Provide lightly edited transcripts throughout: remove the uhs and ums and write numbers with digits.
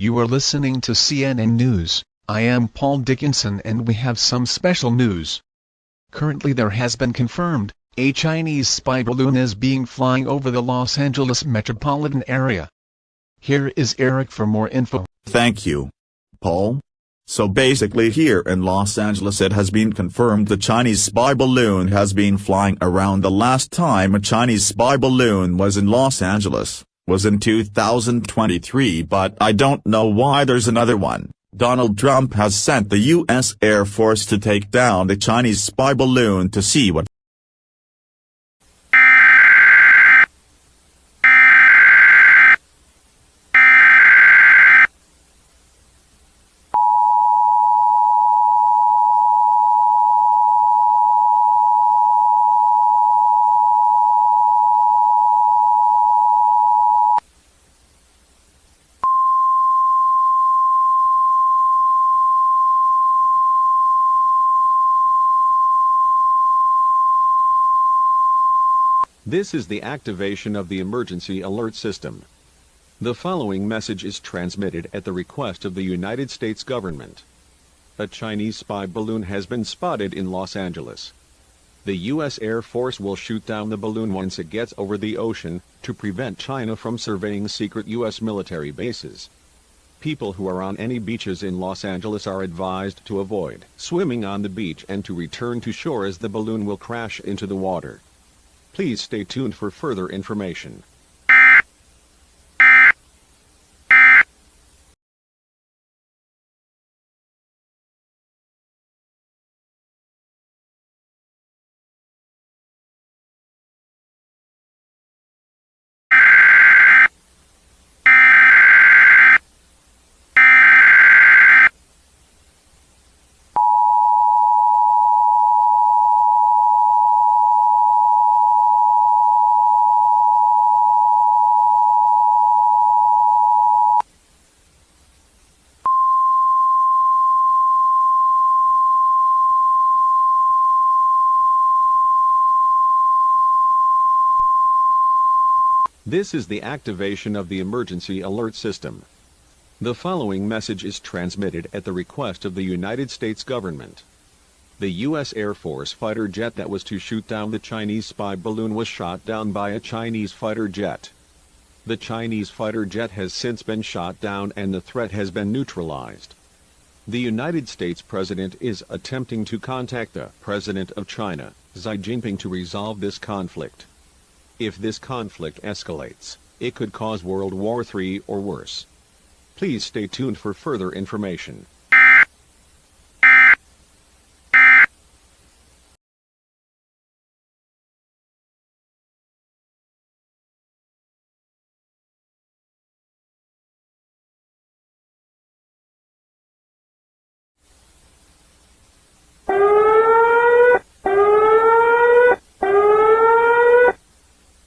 You are listening to CNN News. I am Paul Dickinson and we have some special news. Currently there has been confirmed, a Chinese spy balloon is being flying over the Los Angeles metropolitan area. Here is Eric for more info. Thank you, Paul. So basically here in Los Angeles it has been confirmed the Chinese spy balloon has been flying around. The last time a Chinese spy balloon was in Los Angeles was in 2023, but I don't know why there's another one. Donald Trump has sent the U.S. Air Force to take down the Chinese spy balloon to see what This is the activation of the emergency alert system. The following message is transmitted at the request of the United States government. A Chinese spy balloon has been spotted in Los Angeles. The U.S. Air Force will shoot down the balloon once it gets over the ocean to prevent China from surveying secret U.S. military bases. People who are on any beaches in Los Angeles are advised to avoid swimming on the beach and to return to shore as the balloon will crash into the water. Please stay tuned for further information. This is the activation of the emergency alert system. The following message is transmitted at the request of the United States government. The U.S. Air Force fighter jet that was to shoot down the Chinese spy balloon was shot down by a Chinese fighter jet. The Chinese fighter jet has since been shot down and the threat has been neutralized. The United States President is attempting to contact the President of China, Xi Jinping, to resolve this conflict. If this conflict escalates, it could cause World War III or worse. Please stay tuned for further information.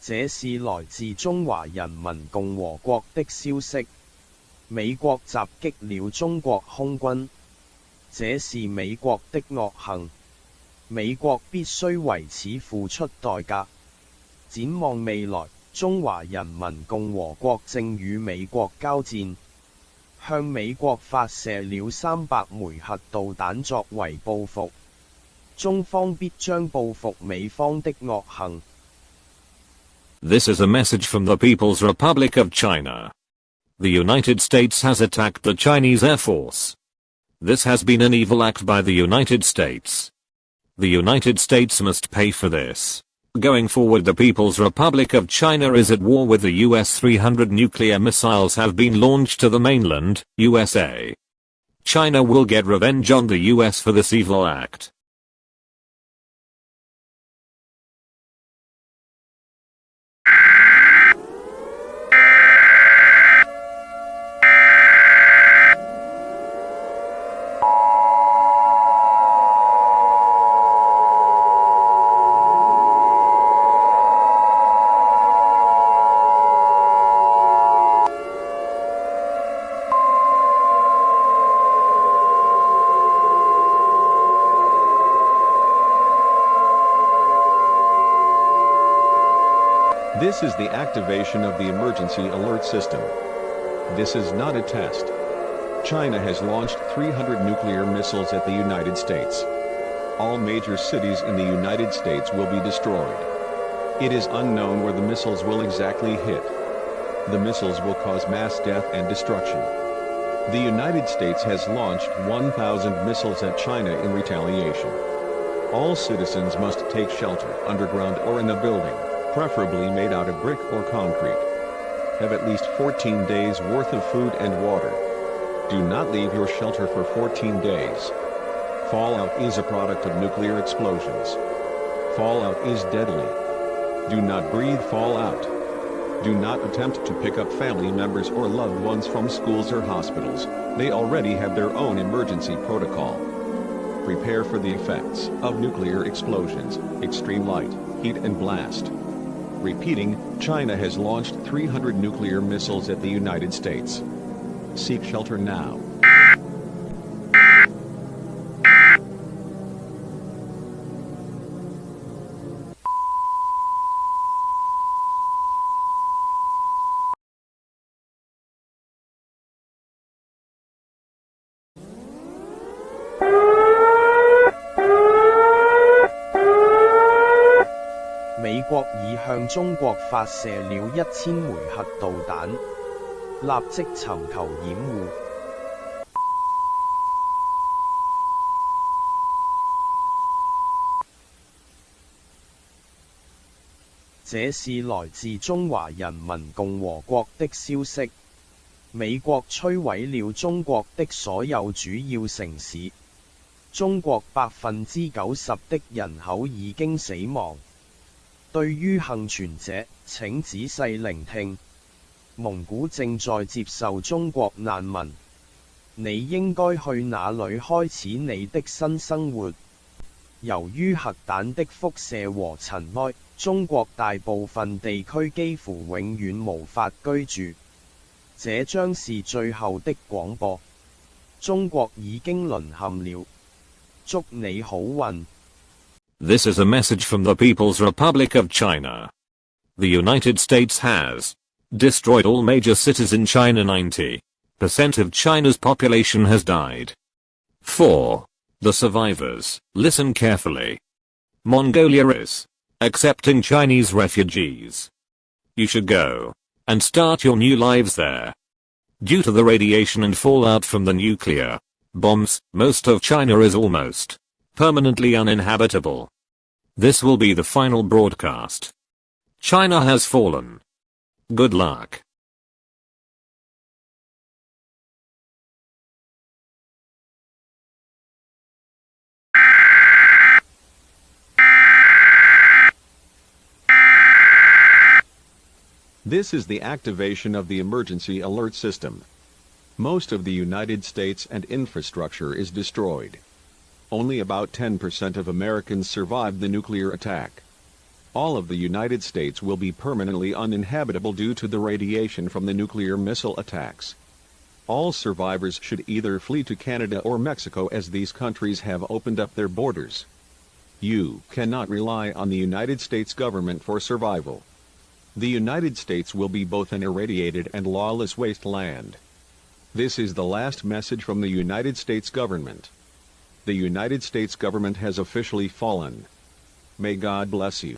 這是來自中華人民共和國的消息。美國襲擊了中國空軍，這是美國的惡行。美國必須為此付出代價。展望未來，中華人民共和國正與美國交戰，向美國發射了300枚核導彈作為報復。中方必將報復美方的惡行。This is a message from the People's Republic of China. The United States has attacked the Chinese Air Force. This has been an evil act by the United States. The United States must pay for this. Going forward, the People's Republic of China is at war with the US. 300 nuclear missiles have been launched to the mainland, USA. China will get revenge on the US for this evil act. This is the activation of the emergency alert system. This is not a test. China has launched 300 nuclear missiles at the United States. All major cities in the United States will be destroyed. It is unknown where the missiles will exactly hit. The missiles will cause mass death and destruction. The United States has launched 1,000 missiles at China in retaliation. All citizens must take shelter underground or in a building, preferably made out of brick or concrete. Have at least 14 days worth of food and water. Do not leave your shelter for 14 days. Fallout is a product of nuclear explosions. Fallout is deadly. Do not breathe fallout. Do not attempt to pick up family members or loved ones from schools or hospitals. They already have their own emergency protocol. Prepare for the effects of nuclear explosions, extreme light, heat and blast. Repeating, China has launched 300 nuclear missiles at the United States. Seek shelter now.美國已向中國發射了1000枚核導彈，立即尋求掩護。這是來自中華人民共和國的消息。美國摧毀了中國的所有主要城市，中國90%的人口已經死亡。對於幸存者，請仔細聆聽。蒙古正在接受中國難民，你應該去哪裏開始你的新生活？由於核彈的輻射和塵埃，中國大部分地區幾乎永遠無法居住。這將是最後的廣播。中國已經淪陷了。祝你好運。This is a message from the People's Republic of China. The United States has destroyed all major cities in China. 90% of China's population has died. For the survivors, listen carefully. Mongolia is accepting Chinese refugees. You should go and start your new lives there. Due to the radiation and fallout from the nuclear bombs, most of China is almost permanently uninhabitable. This will be the final broadcast. China has fallen. Good luck. This is the activation of the emergency alert system. Most of the United States and infrastructure is destroyed. Only about 10% of Americans survived the nuclear attack. All of the United States will be permanently uninhabitable due to the radiation from the nuclear missile attacks. All survivors should either flee to Canada or Mexico, as these countries have opened up their borders. You cannot rely on the United States government for survival. The United States will be both an irradiated and lawless wasteland. This is the last message from the United States government. The United States government has officially fallen. May God bless you.